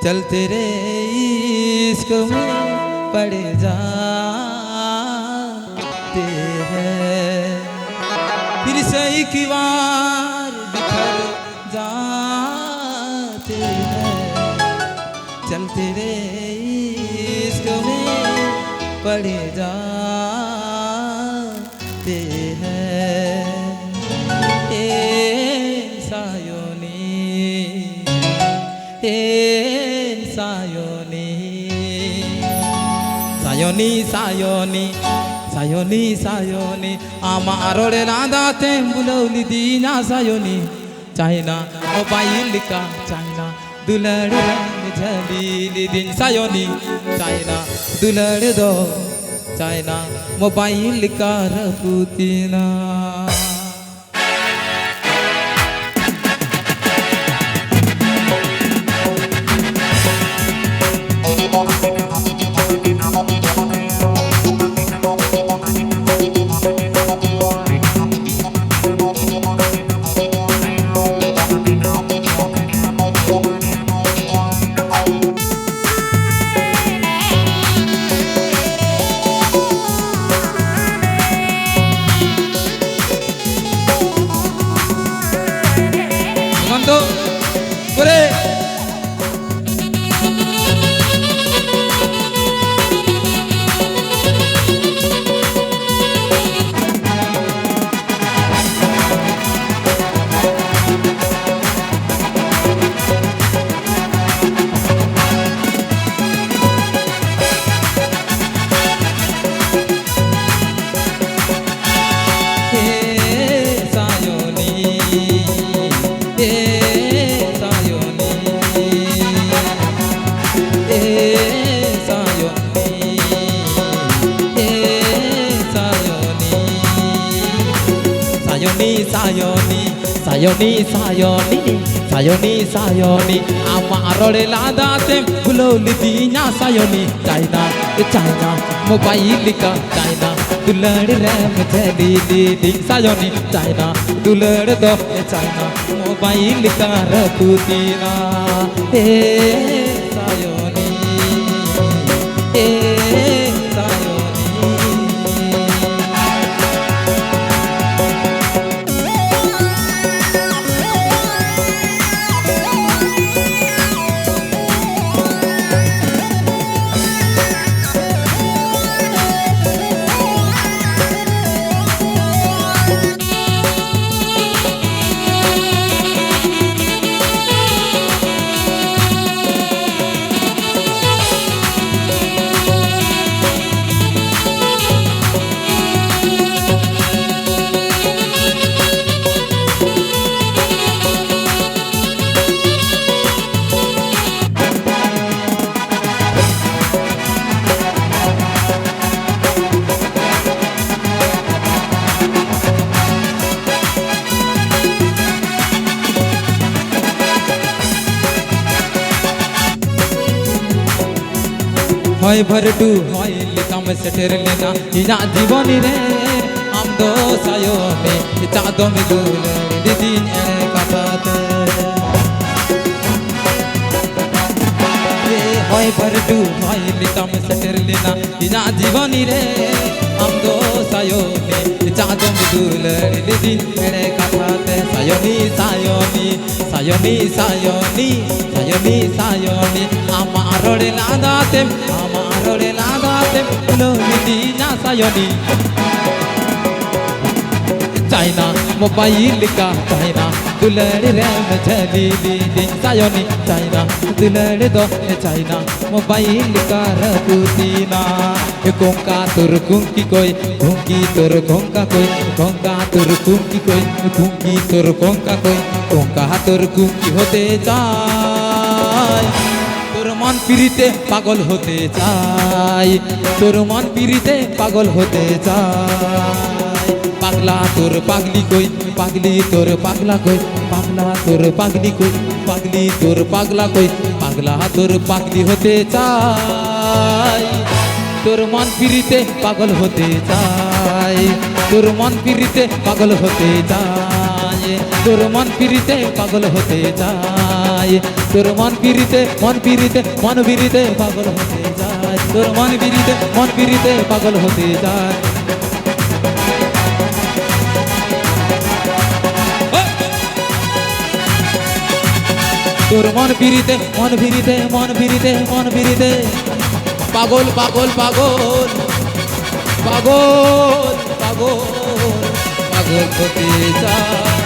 चलते रे इश्क में पड़ जाते हैं, फिर से एक बार बिखर जाते हैं। चलते रे इश्क में पड़ जाते हैं। ए सायोनी, ए सायोनी, सायोनी सायोनी सायोनी सायोनी आमारोरे नादाते बुलौली दीना सायोनी। चाइना मोबाइल का चाइना दुलड़ रंग झलीली दिन सायोनी। चाइना दुलड़ दो चाइना मोबाइल का रपूतीना। করে sayoni sayoni sayoni sayoni sayoni amarore ladate buloli dinya sayoni china china mobile ka china dulad ram chali di sayoni china dulad do china mobile ka raputina he sayoni he হয় ভরটু হয় লিকাম সেটের লেনা ইনা জীবনী রে আম দো সায়োনে চাঁদম দুল দিদিন এনে কাটাতে হয় ভরটু হয় লিকাম সেটের লেনা ইনা জীবনী রে আম দো সায়োনে চাঁদম দুল দিদিন এনে কাটাতে সায়োনি সায়োনি সায়োনি সায়োনি সায়োনি সায়োনি আমারোরে লাদাতে আমারোরে লাদাতে বুললি দিনা সায়োনি চাইনা মোবাইল কা চাইনা दुलड़ रैम झलीली दिन सायोनी चाइना दुलड़ दो चाइना मोबाइल का रपूतीना घोंका तुर घुंकी कोई घुंकी तुर घोंका कोई घोंका तुर घुंकी कोई घुंकी तुर घोंका कोई घोंका तुर घुंकी होते चाय তোর মন পিরিতে পাগল হতে চাই তোর মন পিরিতে পাগল হতে চাই পাগলা তোর পাগলি কই পাগলি তোর পাগলা কই পাগলা তোর পাগলি কই পাগলি তোর পাগলা কই পাগলা তোর পাগলি হতে চাই তোর মন পিরিতে পাগল হতে চাই তোর মন পিরিতে পাগল হতে চাই যায় তোর মন পিড়িতে পাগল হতে যায় তোর মন পিড়িতে মন পিড়িতে পাগল হতে যায় তোর মন পিড়িতে পাগল হতে যায় তোর মন পিড়িতে পাগল পাগল পাগল পাগল পাগল পাগল হতে যায়